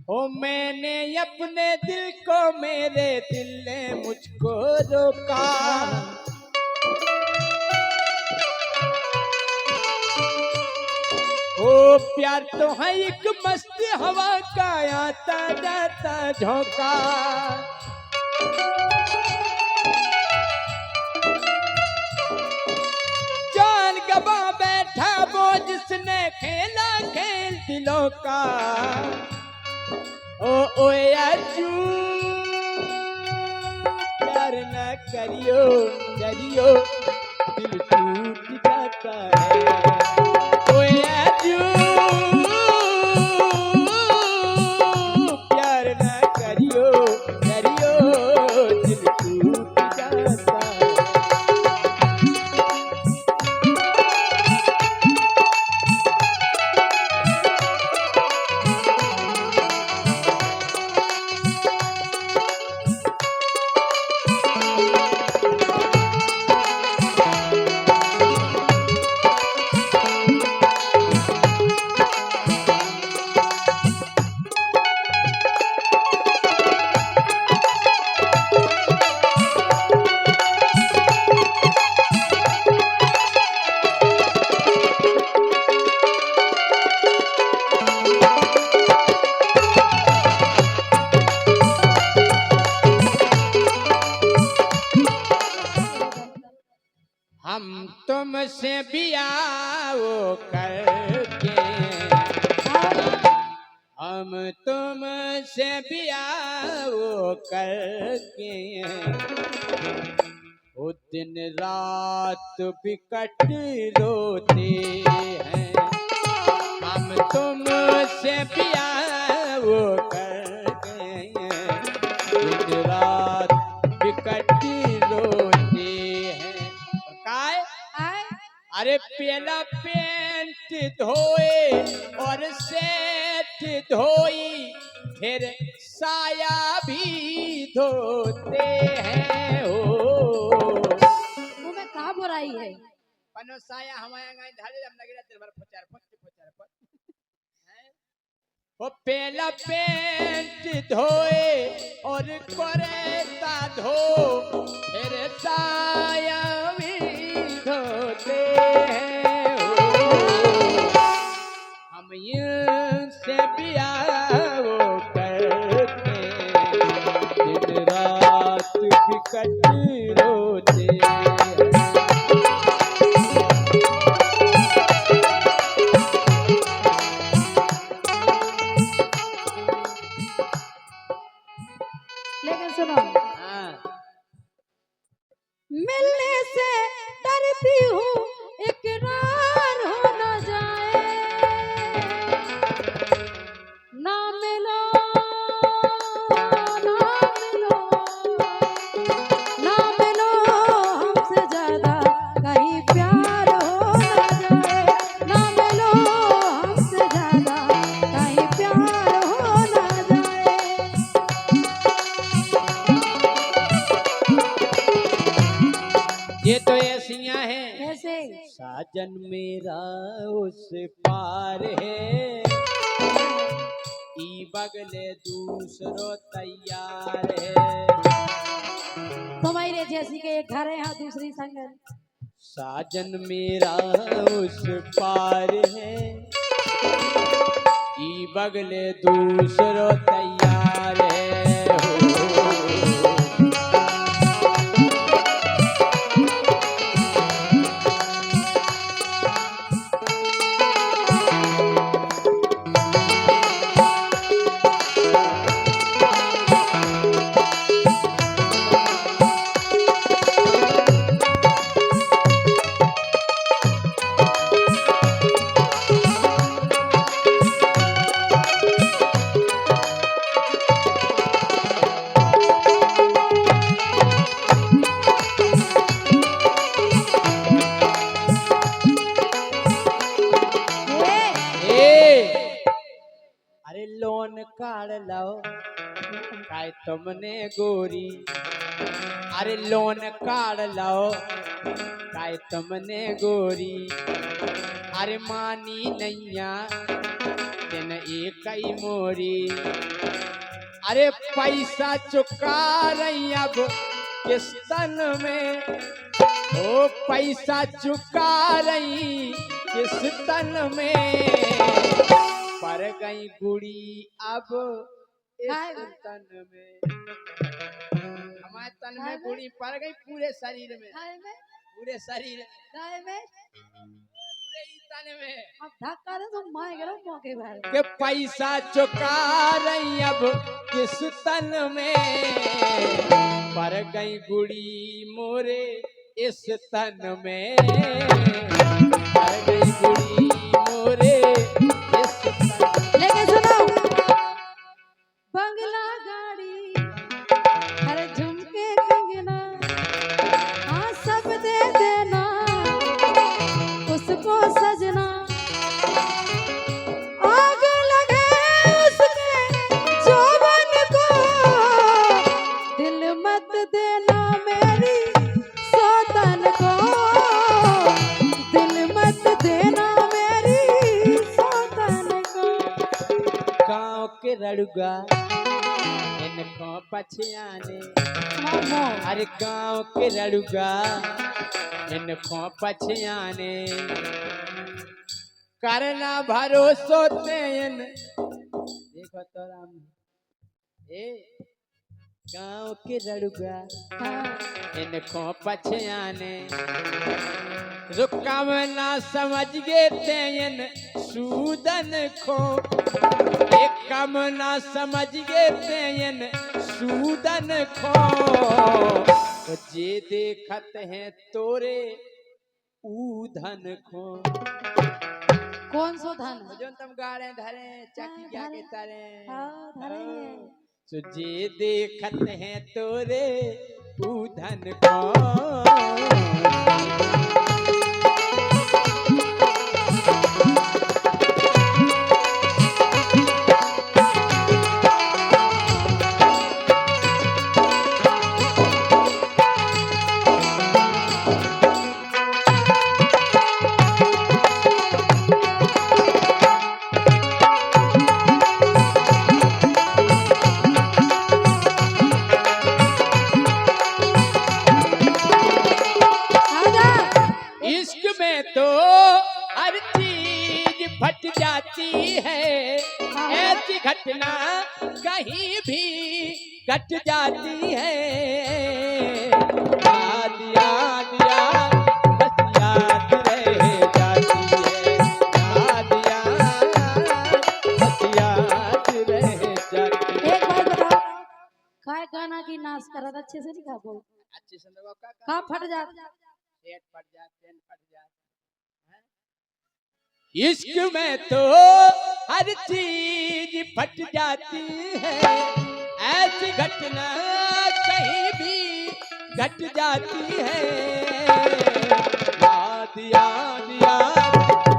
ओ मैंने अपने दिल को मेरे दिल ने मुझको रोका। ओ प्यार तो है एक मस्त हवा का आता जाता झोंका। जान गवा बैठा वो जिसने खेला खेल दिलों का। ओ याजू प्यार न करियो करियो दिल टूट जाता है। ओ याजू प्यार न करियो करियो दिल टूट जाता है। हम तुमसे बियाह करके हम तुमसे बियाह करके वो दिन रात बिकट रोते हैं। हम तुमसे बियाह करके दिन रात बिकट रोते हैं। काय अरे पहला पेंट धोए और सेट धोई फिर साया भी धोते हैं। तुम्हें कहाँ बुराई है? पनो साया हमारे गाय धारे हम लगे रहते बार फचार फच वो पहला पेंट धोए और कोरेता धो फिर साया भी धोते हैं। हम से बियाह करके दिन रात बिकट रोते हैं। लेकिन सुनो, हाँ। मिलने से डरती हूँ इकरार हो न जाए। ना मिलो ना मिलो ना मिलो हमसे ज्यादा कहीं प्यार हो न जाए। ना मिलो हमसे ज्यादा कहीं प्यार हो न जाए। ये तो ऐसियां हैं कैसे? साजन मेरा उस पार है ई बगले दूसरो तैयार है। तुम्हारे जैसी के एक घर है यहाँ दूसरी संगत। साजन मेरा उस पार है ई बगले दूसरो तैयार है। अरे लोन काढ़ लाओ काय तुमने गोरी। अरे लोन काढ़ लाओ काय तुमने गोरी। अरे मानी नैया दिन कई मोरी। अरे पैसा चुका रही अब किस्तन में, ओ पैसा चुका रही किस्तन में, पर गई गुड़ी अब इस तन में। हमारे तन में गुड़ी पड़ गई पूरे शरीर में, पूरे शरीर में, पूरे ही तन में। अब धक्का दे तो मार करो मौके पर के पैसा चुका रही अब किस तन में, पर गई गुड़ी मोरे इस तन में, पर गई गुड़ी मोरे इस तन में। लेके सुनो, बंगला गाड़ी हर झुमके कंगना, हाँ सब दे देना उसको सजना, आग लगे उसके जौवन को, दिल मत देना मेरी सौतन को, दिल मत देना मेरी सौतन को। गाँव के रड़ुगा इनको पछियाने, अरे गाँव के रड़ुगा इनको पछियाने, करना भरोसो तेन। देखो तो राम, ए गाँव के रड़ुगा इनको पछियाने, रुकम ना समझ गे तेन सूदन को, एक कम ना समझ गे तेन सूदन को, तो जे देखत हैं तोरे ऊधन को। कौन सो धन? जो तुम गाड़े धरे चकी क्या के तरे, हाँ, धरे हैं। तो जे देखत हैं तोरे ऊधन को। इश्क में तो हर चीज फट जाती है, ऐसी घटना कहीं भी घट जाती है। याद याद याद बस याद रह जाती है, याद याद बस याद रह जाती है। एक बात बताओ, काय गाना की नाच करत अच्छे से नहीं गा पाओ? अच्छे से लोगों का का फट जाता? पेट फट जाते हैं, फट जाते हैं। इश्क में तो हर चीज फट जाती है, ऐसी घटना कहीं भी घट जाती है। याद याद याद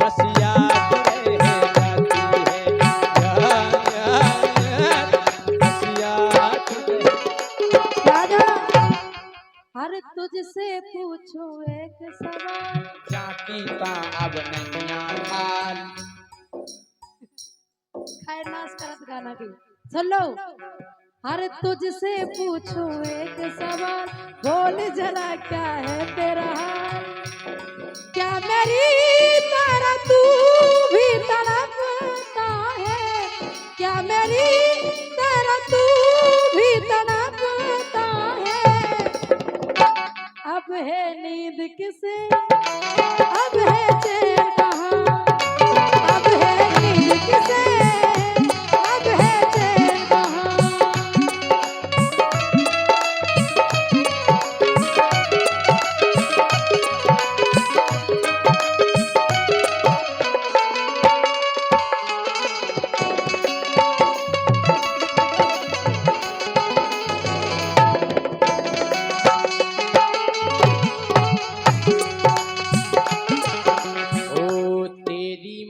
बस याद रह जाती है, याद याद बस याद रह। राजा, हर तुझसे पूछो एक सवाल, जाती ता अब नहीं हाल। खैर नाच करत गाना की सुन लो। हर तुझसे पूछो एक सवाल, बोल जरा क्या है तेरा हाल, क्या मेरी तरह तू भी तड़पता है, क्या मेरी तरह तू भी तड़पता है। अब है नींद किसे, अब है चैन कहाँ, अब है नींद किसे, अब है चैन कहाँ।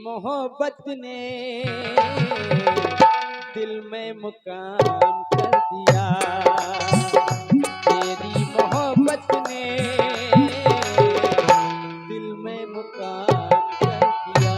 मोहब्बत ने दिल में मुकाम कर दिया, तेरी मोहब्बत ने दिल में मुकाम कर दिया।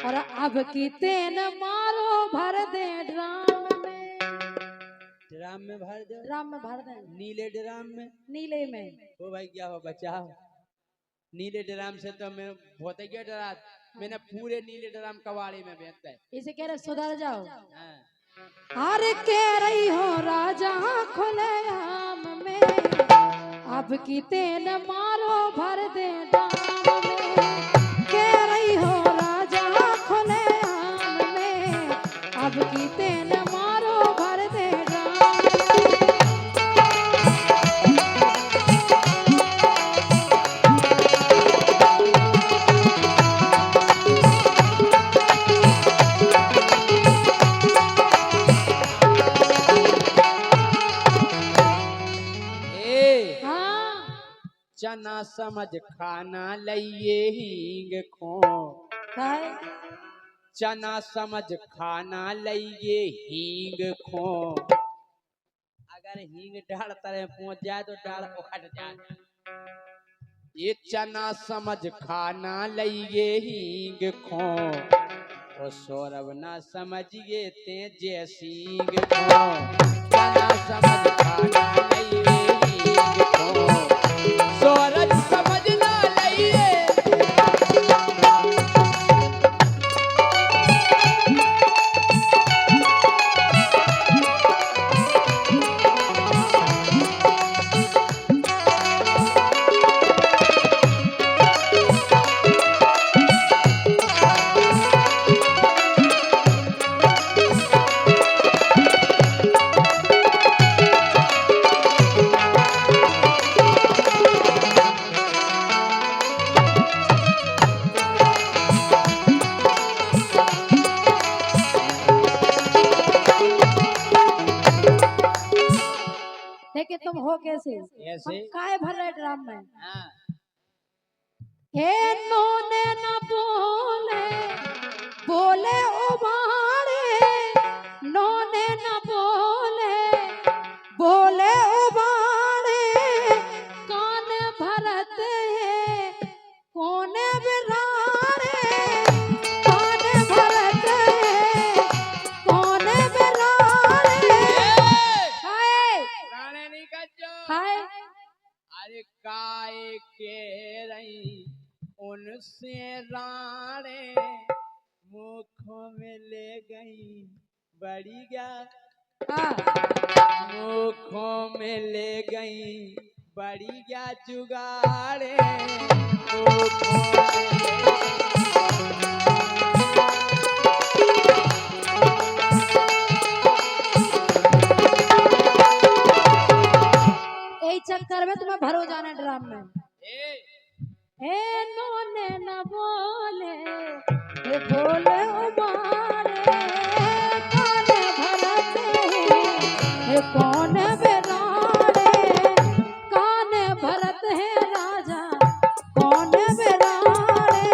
और अब की तेन मारो भर दे ड्राम में। ड्राम में भर दो, ड्राम में भर दे, नीले ड्राम में। नीले में। ओ भाई क्या हो बचाओ, नीले ड्राम से तो मैं बहुत ही डरा, मैंने पूरे नीले ड्राम कबाड़ी में बेचता है। इसे कह रहे सुधर जाओ। हाँ। अरे कह रही हो राजा खुले आम में, अब की तेन मारो भर दे ड्राम में। कह रही हो राजा खुले आम में, अब की तेन मारो भर दे ड्राम में। ए हाँ चना समझ खाना लइए हींग खो, काय चना समझ खाना लइए हींग खो। अगर हींग डाल तरह पहुंच जाए तो डाल उखड़ जाए। ये चना समझ खाना लइए हींग खो, ओ सौरभ ना समझिए ते जैसींग खो। चना समझ खाना लइए हींग खो, सौरभ समझ ना लइए। लेकिन तुम हो कैसे? ऐसे? हम काय भर रहे ड्राम में? हाँ। हे नोने न बोले, बोले उबारे, नोने न बोले, बोले उबारे, कान भरत है कौन बिरारे, कान भरत है कौन बिरारे। हाय राणे नहीं कच्चो। हाय अरे काय के रही उनसे राणे, मुखों में ले गई बड़ी गा, हाँ मुखों में ले गई बड़ी गा जुगाड़े। मुखों में यही चक्कर में तुम्हें भरो जाना ड्राम में। ए, हे नोने न बोले, हे बोले उबारे, कान भरत है कौन बिरारे, कान भरत है राजा कौन बिरारे।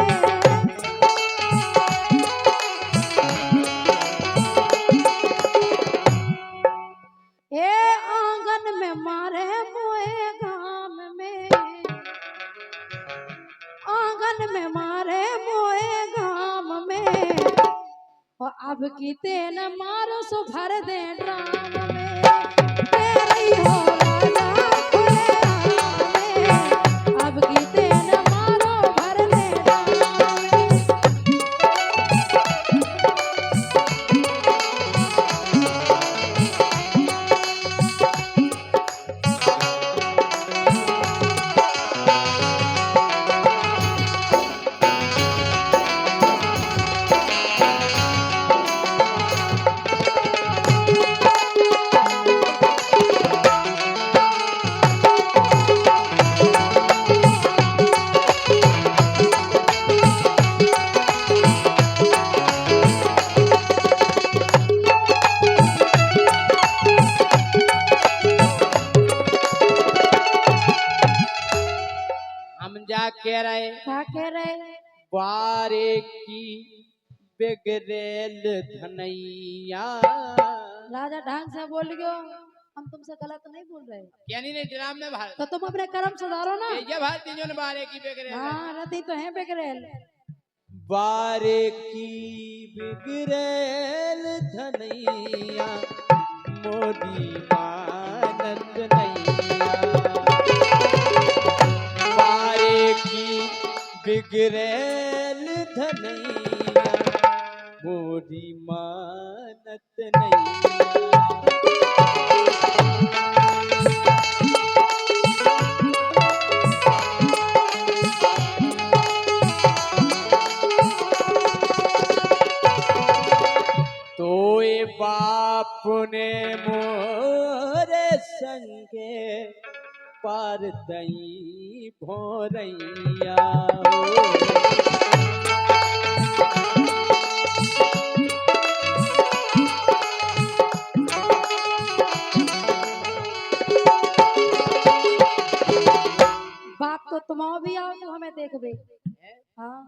हे आंगन में मारे मोए गाम में, आंगन में मारे मोए गाम में, और अब की तेन मारो सो भर दे ड्राम में। तेरी हो राजा खुले आम में, अब की तेन मारो भर दे ड्राम में। हम जा कह रहे क्या कह रहे? बारे की बिगड़ेल धनैया। राजा ढंग से बोल गयो, हम तुमसे गलत नहीं बोल रहे। यानी ने ड्राम में भारत तो तुम अपने कर्म सुधारो ना। ये भारत तीनों ने बारे की बिगड़ेल। हाँ रति तो है बिगड़ेल। बारे की बिगड़ैल धनैया मोदी मानत नैया बारे की बिगड़ैल धनैया मोदी मानत नैया तोए बाप ने मोरे संगे पार दई भोरैया बाप तो तुम भी आओ तो हमें देखबे। हाँ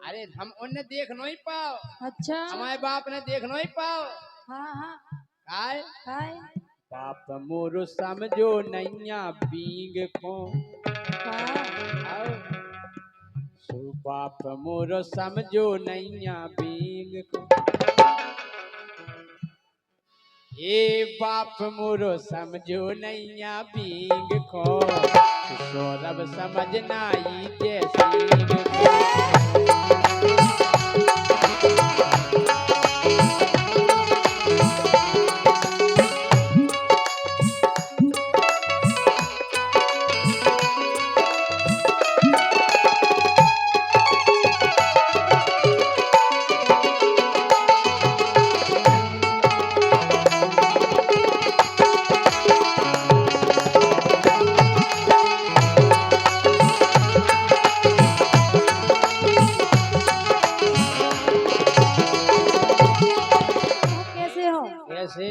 अरे हम उन्हें देख नहीं पाओ अच्छा हमारे बाप ने देख नहीं पाओ हाँ हाँ काय काय बाप मोरो समझो नैया बींग को हाँ आओ सो बाप मोरो समझो नैया बींग को ए बाप मोरो समझो नैया बींग को सौरभ समझना ही जैसी कैसे हो कैसे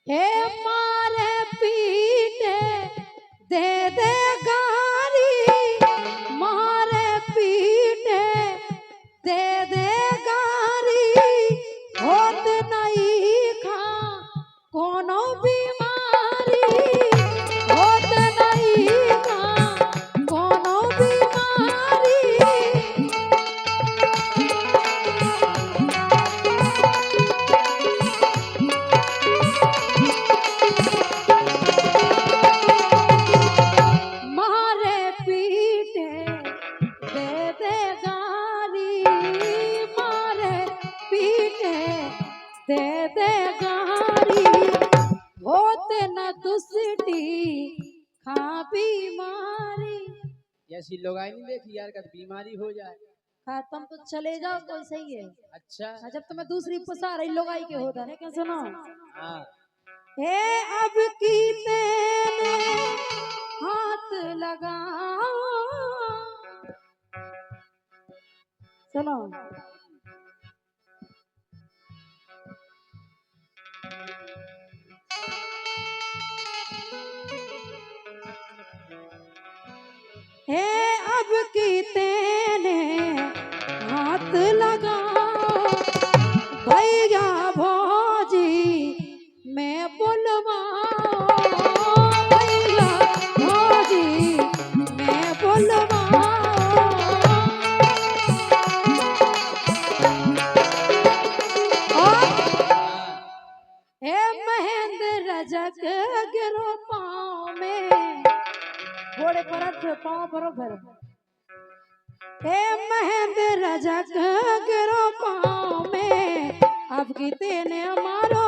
हे मारे पीटे दे दे गारी मारे पीटे दे दे गारी होत नहीं खा कोनो बीमारी होत नहीं खा कोनो बीमारी मारे पीटे दे दे गारी मारे पीटे दे दे गारी होते न दुसटी खा बीमारी। ऐसी लोग आई नहीं देखी यार कद बीमारी हो जाए हाँ तुम तो चले जाओ तो सही है। अच्छा हाँ, जब तुम्हें दूसरी पुसा रही लोग आई के होता है क्या सुनो हाँ हे अब की तेने हाथ लगाओ चलो हे अब की तेने हाथ लगाओ भैया भौजी मैं बुलवाओ भैया भौजी मैं बुलवाओ हे महेंद्र रजक गिरो पाँव में घोड़े पर पाँव बरोबर हे महेंद्र रजक गिरो पाँव में अब की तेने मारो